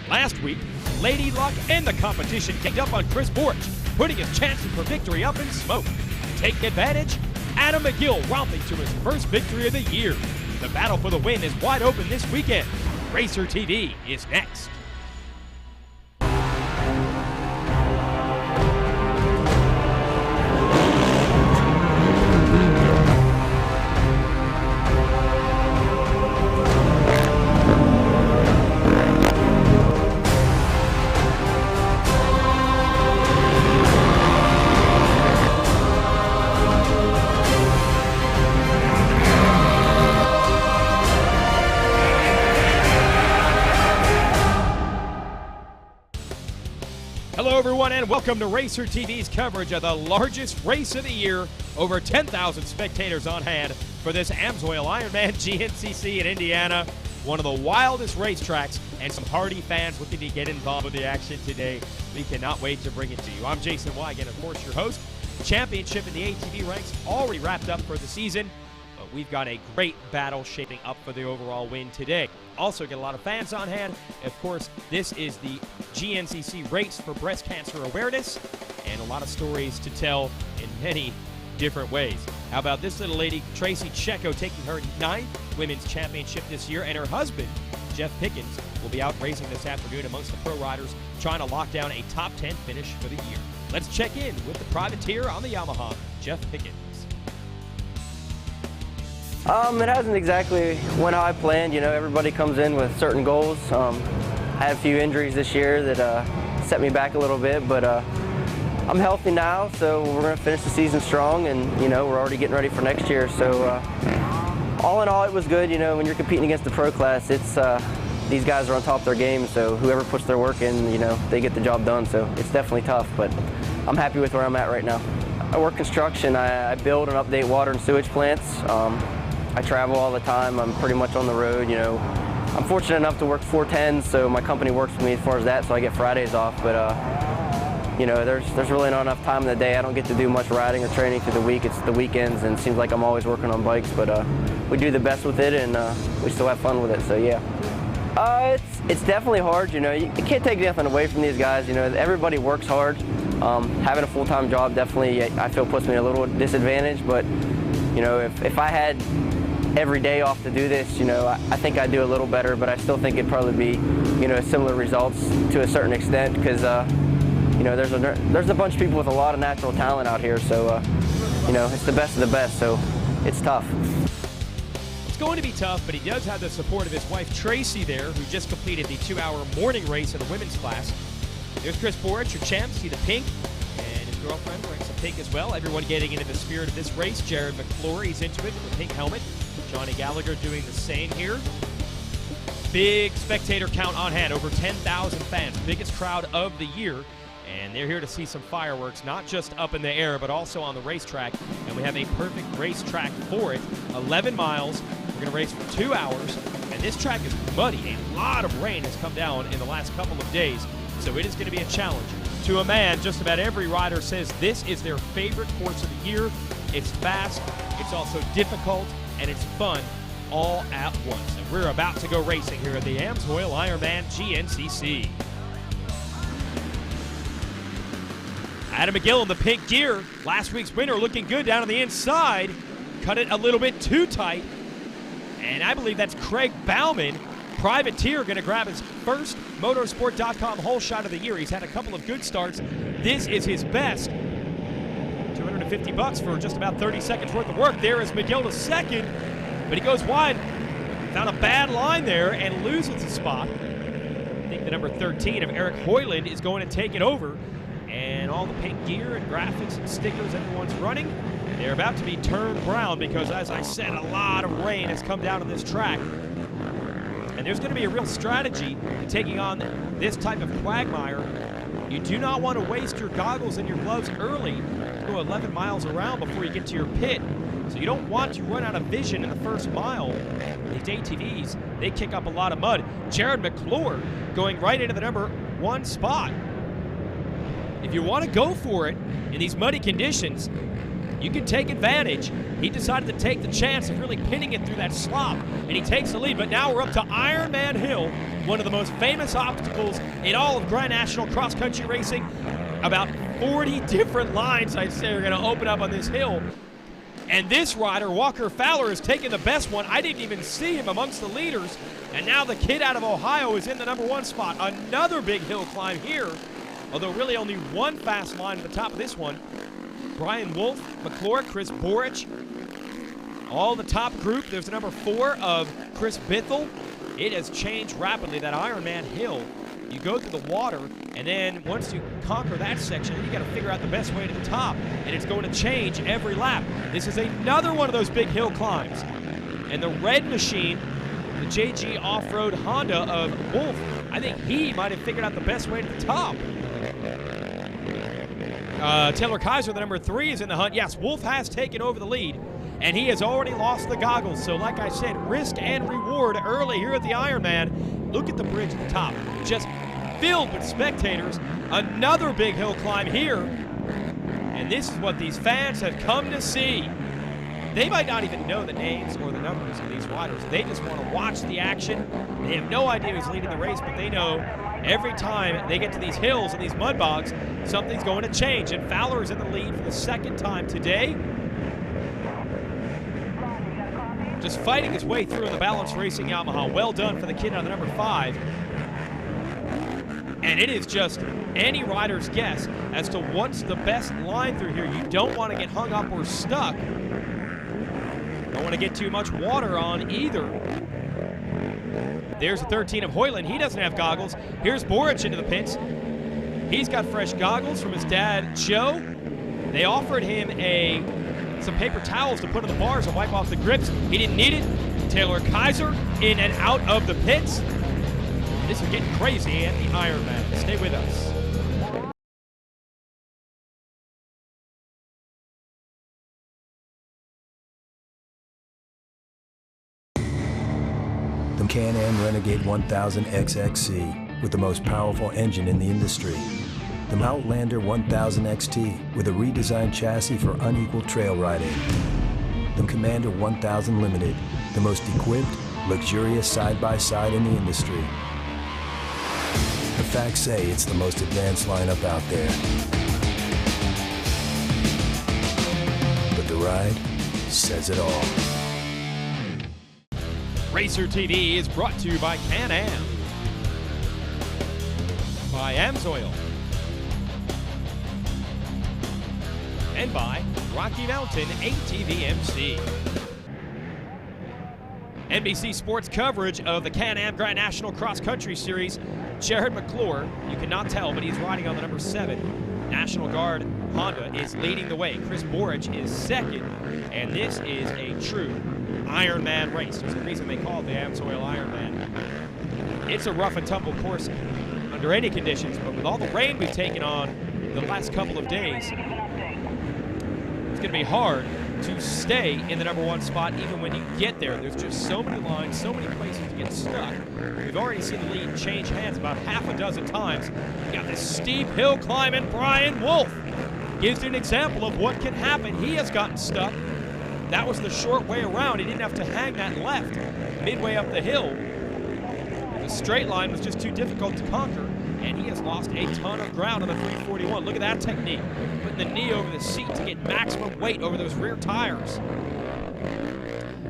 Last week, Lady Luck and the competition kicked up on Chris Borch, putting his chances for victory up in smoke. Taking advantage, Adam McGill romping to his first victory of the year. The battle for the win is wide open this weekend. Racer TV is next. Hello everyone and welcome to Racer TV's coverage of the largest race of the year. Over 10,000 spectators on hand for this AMSOIL Ironman GNCC in Indiana. One of the wildest racetracks and some hardy fans looking to get involved with the action today. We cannot wait to bring it to you. I'm Jason Weigand, of course your host. Championship in the ATV ranks already wrapped up for the season. But we've got a great battle shaping up for the overall win today. Also get a lot of fans on hand. Of course, this is the GNCC Race for Breast Cancer Awareness, and a lot of stories to tell in many different ways. How about this little lady, Tracy Checo, taking her 9th Women's Championship this year, and her husband, Jeff Pickens, will be out racing this afternoon amongst the pro riders, trying to lock down a top 10 finish for the year. Let's check in with the privateer on the Yamaha, Jeff Pickens. It hasn't exactly went how I planned. You know, everybody comes in with certain goals. I had a few injuries this year that set me back a little bit, but I'm healthy now, so we're going to finish the season strong, and you know, we're already getting ready for next year. So all in all, it was good. You know, when you're competing against the pro class, it's these guys are on top of their game, so whoever puts their work in, you know, they get the job done. So it's definitely tough, but I'm happy with where I'm at right now. I work construction. I build and update water and sewage plants. I travel all the time. I'm pretty much on the road, you know. I'm fortunate enough to work 410s, so my company works with me as far as that, so I get Fridays off. But, you know, there's really not enough time in the day. I don't get to do much riding or training through the week. It's the weekends, and it seems like I'm always working on bikes. But we do the best with it, and we still have fun with it, so yeah. It's definitely hard, you know. You can't take nothing away from these guys. You know, everybody works hard. Having a full-time job definitely, I feel, puts me at a little disadvantage. But, you know, if I had every day off to do this, you know, I think I'd do a little better, but I still think it'd probably be, you know, similar results to a certain extent, because, you know, there's a bunch of people with a lot of natural talent out here, so, you know, it's the best of the best, so it's tough. It's going to be tough, but he does have the support of his wife Tracy there, who just completed the 2-hour morning race in the women's class. There's Chris Borch, your champ. See the pink, and his girlfriend wearing some pink as well. Everyone getting into the spirit of this race. Jarrod McClure, he's into it with a pink helmet. Johnny Gallagher doing the same here. Big spectator count on hand, over 10,000 fans, biggest crowd of the year. And they're here to see some fireworks, not just up in the air, but also on the racetrack. And we have a perfect racetrack for it. 11 miles. We're going to race for 2 hours. And this track is muddy. A lot of rain has come down in the last couple of days. So it is going to be a challenge. To a man, just about every rider says this is their favorite course of the year. It's fast, it's also difficult, and it's fun all at once. And we're about to go racing here at the AMSOIL Ironman GNCC. Adam McGill in the pink gear. Last week's winner looking good down on the inside. Cut it a little bit too tight. And I believe that's Craig Bauman. Privateer going to grab his first motorsport.com whole shot of the year. He's had a couple of good starts. This is his best. $250 for just about 30 seconds worth of work. There is McGill to second, but he goes wide. Found a bad line there and loses a spot. I think the number 13 of Eric Hoyland is going to take it over. And all the pink gear and graphics and stickers everyone's running, they're about to be turned brown because, as I said, a lot of rain has come down on this track. And there's going to be a real strategy to taking on this type of quagmire. You do not want to waste your goggles and your gloves early. Go 11 miles around before you get to your pit. So you don't want to run out of vision in the first mile. These ATVs, they kick up a lot of mud. Jarrod McClure going right into the number 1 spot. If you want to go for it in these muddy conditions, you can take advantage. He decided to take the chance of really pinning it through that slop, and he takes the lead. But now we're up to Ironman Hill, one of the most famous obstacles in all of Grand National cross-country racing. About 40 different lines, I'd say, are going to open up on this hill. And this rider, Walker Fowler, has taken the best one. I didn't even see him amongst the leaders. And now the kid out of Ohio is in the number 1 spot. Another big hill climb here, although really only one fast line at the top of this one. Brian Wolf, McClure, Chris Borich, all the top group. There's the number 4 of Chris Bithell. It has changed rapidly, that Ironman Hill. You go through the water, and then once you conquer that section, you got to figure out the best way to the top, and it's going to change every lap. This is another one of those big hill climbs. And the red machine, the JG Off-Road Honda of Wolf, I think he might have figured out the best way to the top. Taylor Kaiser, the number 3, is in the hunt. Yes, Wolf has taken over the lead, and he has already lost the goggles. So like I said, risk and reward early here at the Ironman. Look at the bridge at the top, just filled with spectators. Another big hill climb here, and this is what these fans have come to see. They might not even know the names or the numbers of these riders. They just want to watch the action. They have no idea who's leading the race, but they know every time they get to these hills and these mud bogs, something's going to change. And Fowler is in the lead for the 2nd time today. Just fighting his way through in the Ballance Racing Yamaha. Well done for the kid on the number 5. And it is just any rider's guess as to what's the best line through here. You don't want to get hung up or stuck. Don't want to get too much water on either. There's the 13 of Hoyland. He doesn't have goggles. Here's Borich into the pits. He's got fresh goggles from his dad, Joe. They offered him some paper towels to put on the bars and wipe off the grips. He didn't need it. Taylor Kaiser in and out of the pits. This is getting crazy at the Ironman. Stay with us. The Can-Am Renegade 1000 XXC with the most powerful engine in the industry. The Outlander 1000 XT with a redesigned chassis for unequal trail riding. The Commander 1000 Limited, the most equipped, luxurious side-by-side in the industry. The facts say it's the most advanced lineup out there. But the ride says it all. Racer TV is brought to you by Can-Am, by AMSOIL, and by Rocky Mountain ATV MC. NBC Sports coverage of the Can-Am Grand National Cross Country Series. Jarrod McClure, you cannot tell, but he's riding on the number 7. National Guard Honda is leading the way. Chris Borich is 2nd, and this is a true Ironman race. There's a reason they call it the AMSOIL Ironman. It's a rough and tumble course under any conditions, but with all the rain we've taken on the last couple of days, it's going to be hard to stay in the number 1 spot even when you get there. There's just so many lines, so many places to get stuck. We've already seen the lead change hands about half a dozen times. You got this steep hill climb, and Brian Wolf gives you an example of what can happen. He has gotten stuck. That was the short way around. He didn't have to hang that left midway up the hill. The straight line was just too difficult to conquer, and he has lost a ton of ground on the 341. Look at that technique. Putting the knee over the seat to get maximum weight over those rear tires.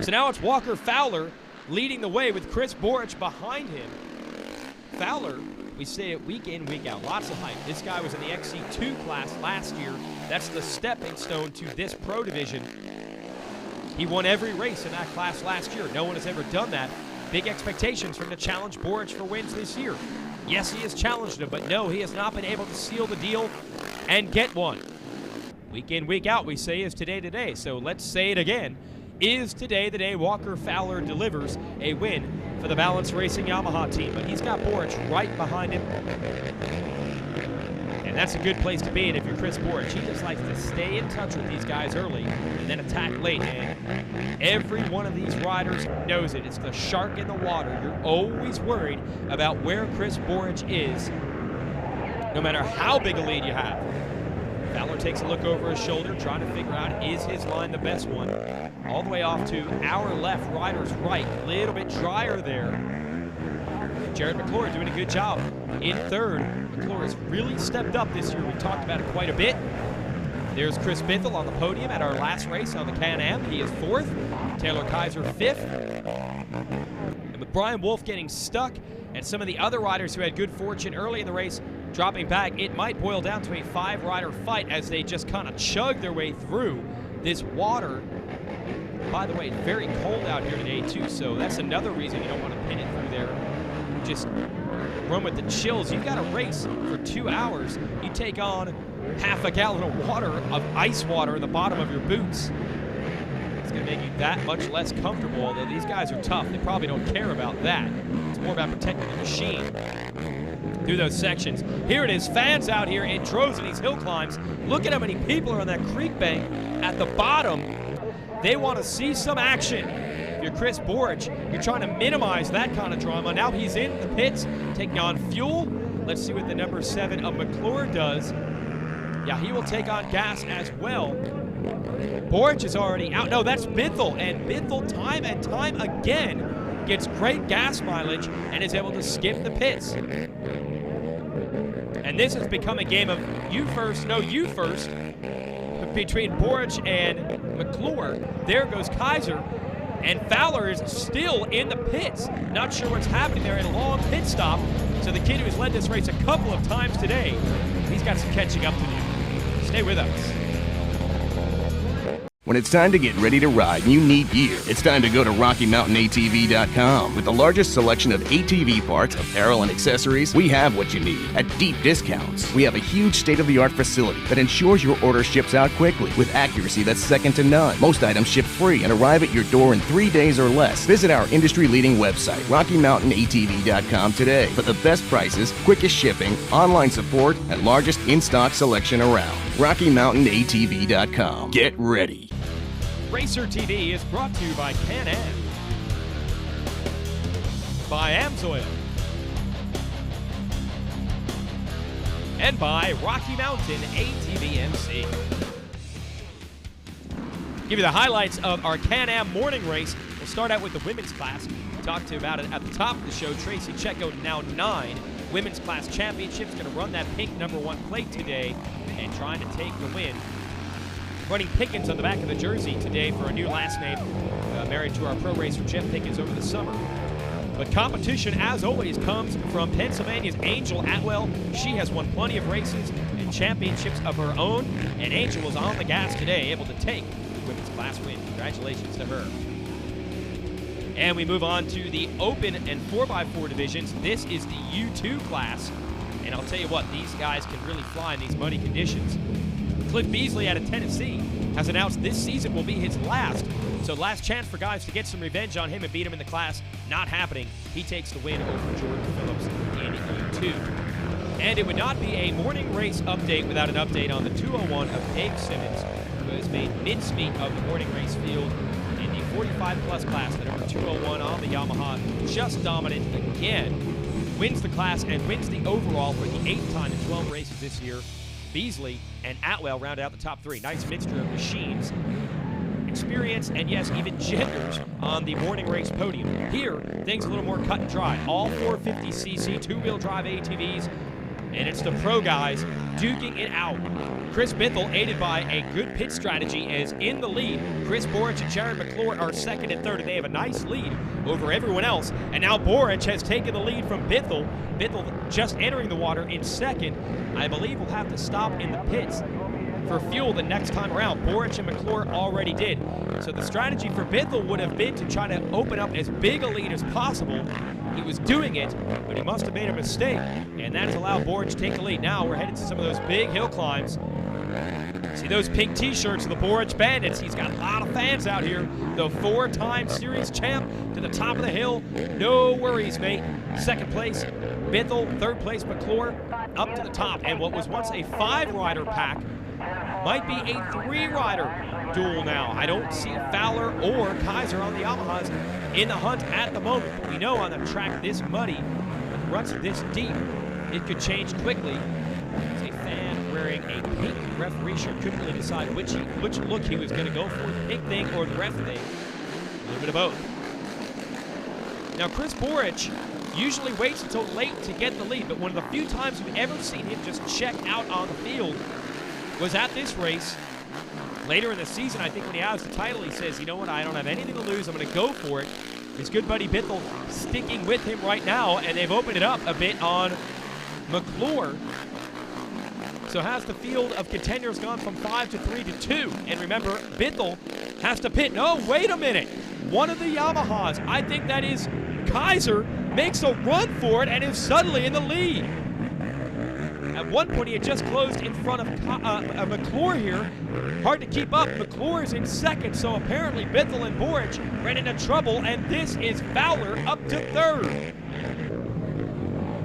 So now it's Walker Fowler leading the way with Chris Borich behind him. Fowler, we say it week in, week out. Lots of hype. This guy was in the XC2 class last year. That's the stepping stone to this pro division. He won every race in that class last year. No one has ever done that. Big expectations for him to challenge Borich for wins this year. Yes, he has challenged him, but no, he has not been able to seal the deal and get one. Week in, week out, we say is today today. So let's say it again. Is today the day Walker Fowler delivers a win for the Ballance Racing Yamaha team? But he's got Borich right behind him. And that's a good place to be in if you're Chris Borich. He just likes to stay in touch with these guys early and then attack late. And every one of these riders knows it. It's the shark in the water. You're always worried about where Chris Borich is, no matter how big a lead you have. Fowler takes a look over his shoulder, trying to figure out, is his line the best one? All the way off to our left, Ryder's right. A little bit drier there. Jarrod McClure doing a good job in third. McClure has really stepped up this year. We talked about it quite a bit. There's Chris Bithell on the podium at our last race on the Can-Am. He is fourth. Taylor Kaiser fifth. And with Brian Wolf getting stuck and some of the other riders who had good fortune early in the race dropping back, it might boil down to a 5-rider fight as they just kind of chug their way through this water. By the way, it's very cold out here today too, so that's another reason you don't want to pin it through there. Just run with the chills. You've got a race for 2 hours. You take on half a gallon of water, of ice water in the bottom of your boots. It's going to make you that much less comfortable, although these guys are tough. They probably don't care about that. It's more about protecting the machine through those sections. Here it is, fans out here in droves in these hill climbs. Look at how many people are on that creek bank at the bottom. They want to see some action. If you're Chris Borich, you're trying to minimize that kind of drama. Now he's in the pits, taking on fuel. Let's see what the number 7 of McClure does. Yeah, he will take on gas as well. Borich is already out. No, that's Bithell, and Bithell time and time again gets great gas mileage and is able to skip the pits. And this has become a game of you first, no, you first, between Borich and McClure. There goes Kaiser, and Fowler is still in the pits. Not sure what's happening there in a long pit stop. So the kid who has led this race a couple of times today, he's got some catching up to do. Stay with us. When it's time to get ready to ride and you need gear, it's time to go to RockyMountainATV.com. With the largest selection of ATV parts, apparel, and accessories, we have what you need at deep discounts. We have a huge state-of-the-art facility that ensures your order ships out quickly with accuracy that's second to none. Most items ship free and arrive at your door in 3 days or less. Visit our industry-leading website, RockyMountainATV.com today for the best prices, quickest shipping, online support, and largest in-stock selection around. RockyMountainATV.com. Get ready. Racer TV is brought to you by Can-Am, by Amsoil, and by Rocky Mountain ATV MC. Give you the highlights of our Can-Am morning race. We'll start out with the women's class. We talked to you about it at the top of the show. Tracy Checo, now 9 women's class championships, going to run that pink number 1 plate today and trying to take the win. Running Pickens on the back of the jersey today for a new last name, married to our pro racer Jeff Pickens over the summer. But competition, as always, comes from Pennsylvania's Angel Atwell. She has won plenty of races and championships of her own, and Angel was on the gas today, able to take the women's class win. Congratulations to her. And we move on to the open and 4x4 divisions. This is the U2 class, and I'll tell you what, these guys can really fly in these muddy conditions. Cliff Beasley out of Tennessee has announced this season will be his last. So last chance for guys to get some revenge on him and beat him in the class. Not happening. He takes the win over Jordan Phillips in U2. And it would not be a morning race update without an update on the 201 of Dave Simmons, who has made mincemeat of the morning race field in the 45-plus class. The number 201 on the Yamaha, just dominant again. Wins the class and wins the overall for the 8th time in 12 races this year. Beasley and Atwell round out the top 3. Nice mixture of machines, experience, and yes, even genders on the morning race podium. Here, things a little more cut and dry. All 450cc two-wheel drive ATVs, and it's the pro guys duking it out. Chris Bithell, aided by a good pit strategy, is in the lead. Chris Borich and Jarrod McClure are second and third, and they have a nice lead over everyone else. And now Borich has taken the lead from Bithell. Bithell just entering the water in second. I believe we'll have to stop in the pits for fuel the next time around. Borich and McClure already did. So the strategy for Bithell would have been to try to open up as big a lead as possible. He was doing it, but he must have made a mistake, and that has allowed Borich to take the lead. Now we're headed to some of those big hill climbs. See those pink t-shirts of the Borich Bandits. He's got a lot of fans out here. The 4-time series champ to the top of the hill. No worries, mate. Second place, Bithell. Third place, McClure. Up to the top. And what was once a 5-rider pack might be a 3-rider duel now. I don't see Fowler or Kaiser on the Yamahas in the hunt at the moment. But we know on a track this muddy, with ruts this deep, it could change quickly. It's a fan wearing a pink referee shirt. Couldn't really decide which look he was going to go for, the pink thing or the ref thing. A little bit of both. Now, Chris Borich usually waits until late to get the lead, but one of the few times we've ever seen him just check out on the field was at this race. Later in the season, I think when he has the title, he says, you know what, I don't have anything to lose, I'm going to go for it. His good buddy Bithell sticking with him right now, and they've opened it up a bit on McClure. So has the field of contenders gone from 5 to 3 to 2. And remember, Bithell has to pit. No, wait a minute. One of the Yamahas, I think that is Kaiser, makes a run for it and is suddenly in the lead. At one point, he had just closed in front of McClure here. Hard to keep up. McClure is in second, so apparently Bithell and Borich ran into trouble, and this is Fowler up to third.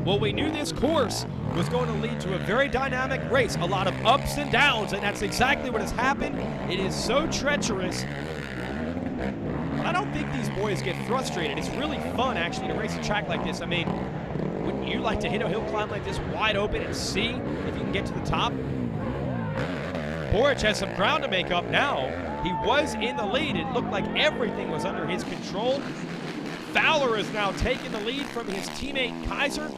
Well, we knew this course was going to lead to a very dynamic race, a lot of ups and downs, and that's exactly what has happened. It is so treacherous. But I don't think these boys get frustrated. It's really fun, actually, to race a track like this. I mean, wouldn't you like to hit a hill climb like this wide open and see if you can get to the top? Borich has some ground to make up now. He was in the lead. It looked like everything was under his control. Fowler is now taking the lead from his teammate Kaiser.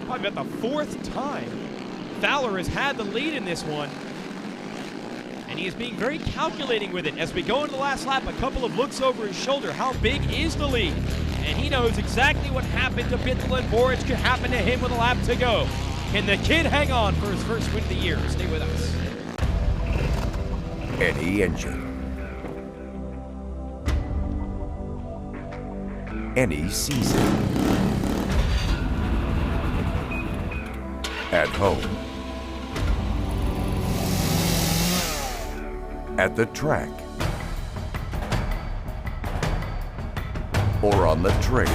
Probably about the fourth time Fowler has had the lead in this one. And he is being very calculating with it. As we go into the last lap, a couple of looks over his shoulder. How big is the lead? And he knows exactly what happened to Bithell and Borich could happen to him with a lap to go. Can the kid hang on for his first win of the year? Stay with us. Any engine. Any season. At home. At the track. Or on the trail.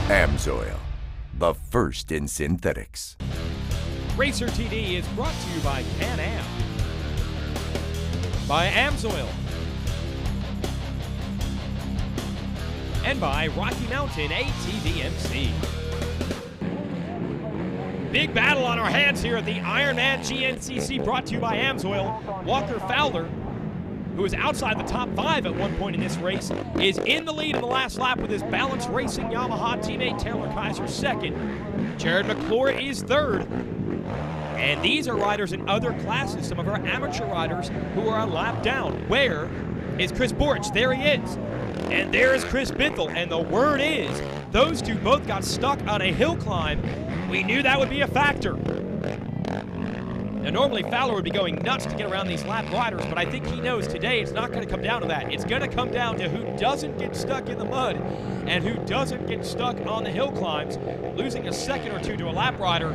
Amsoil, the first in synthetics. Racer TD is brought to you by Can-Am, by Amsoil, and by Rocky Mountain ATVMC. Big battle on our hands here at the Ironman GNCC, brought to you by Amsoil. Walker Fowler, who was outside the top 5 at one point in this race, is in the lead in the last lap with his Ballance Racing Yamaha teammate Taylor Kaiser second. Jarrod McClure is third. And these are riders in other classes, some of our amateur riders who are a lap down. Where is Chris Borich? There he is. And there is Chris Bithell. And the word is, those two both got stuck on a hill climb. We knew that would be a factor. Now, normally Fowler would be going nuts to get around these lap riders, but I think he knows today it's not going to come down to that. It's going to come down to who doesn't get stuck in the mud and who doesn't get stuck on the hill climbs. Losing a second or two to a lap rider,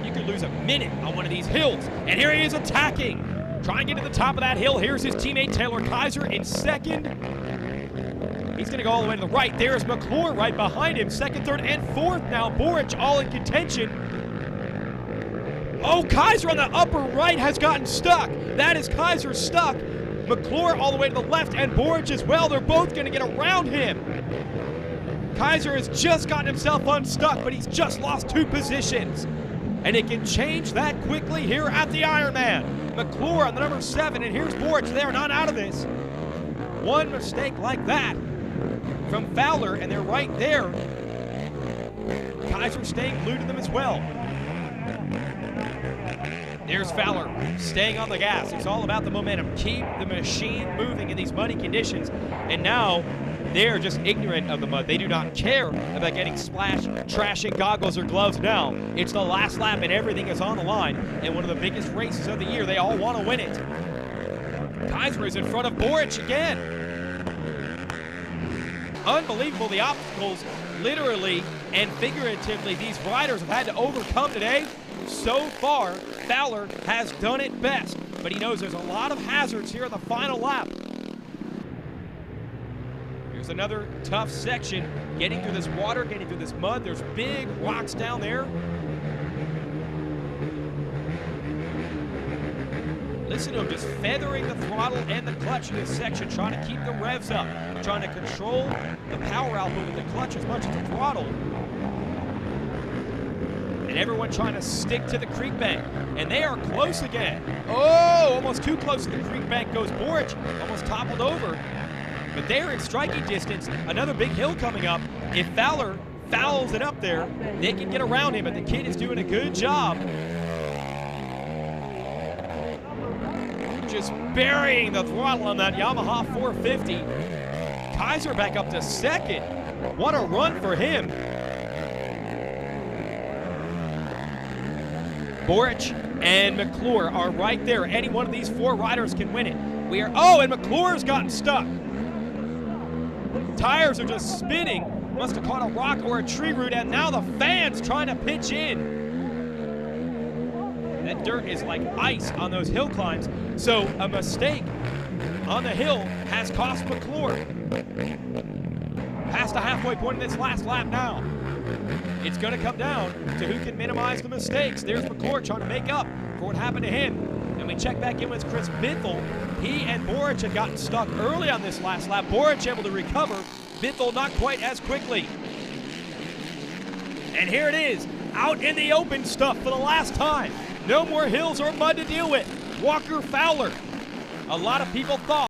you could lose a minute on one of these hills. And here he is attacking, trying to get to the top of that hill. Here's his teammate Taylor Kaiser in second. He's going to go all the way to the right. There's McClure right behind him, second, third, and fourth now. Borich all in contention. Oh, Kaiser on the upper right has gotten stuck. That is Kaiser stuck. McClure all the way to the left, and Borich as well. They're both going to get around him. Kaiser has just gotten himself unstuck, but he's just lost 2 positions. And it can change that quickly here at the Ironman. McClure on the number 7, and here's Borich. They're not out of this. One mistake like that from Fowler, and they're right there. Kaiser staying glued to them as well. There's Fowler staying on the gas. It's all about the momentum. Keep the machine moving in these muddy conditions. And now they're just ignorant of the mud. They do not care about getting splashed, trashing goggles or gloves. Now it's the last lap and everything is on the line. And one of the biggest races of the year. They all want to win it. Kaiser is in front of Borich again. Unbelievable the obstacles, literally and figuratively, these riders have had to overcome today. So far, Fowler has done it best, but he knows there's a lot of hazards here in the final lap. Here's another tough section, getting through this water, getting through this mud. There's big rocks down there. Listen to him just feathering the throttle and the clutch in this section, trying to keep the revs up, trying to control the power output with the clutch as much as the throttle. and everyone trying to stick to the creek bank. And they are close again. Oh, almost too close to the creek bank goes Boric, almost toppled over. But they're in striking distance. Another big hill coming up. If Fowler fouls it up there, they can get around him, but the kid is doing a good job. Just burying the throttle on that Yamaha 450. Kaiser back up to second. What a run for him. Boric and McClure are right there. Any one of these four riders can win it. And McClure's gotten stuck. Tires are just spinning. Must have caught a rock or a tree root, and now the fan's trying to pitch in. That dirt is like ice on those hill climbs, so a mistake on the hill has cost McClure. Past the halfway point in this last lap now. It's going to come down to who can minimize the mistakes. There's McClure trying to make up for what happened to him. And we check back in with Chris Bithell. He and Boric had gotten stuck early on this last lap. Boric able to recover. Bithell not quite as quickly. And here it is, out in the open stuff for the last time. No more hills or mud to deal with. Walker Fowler. A lot of people thought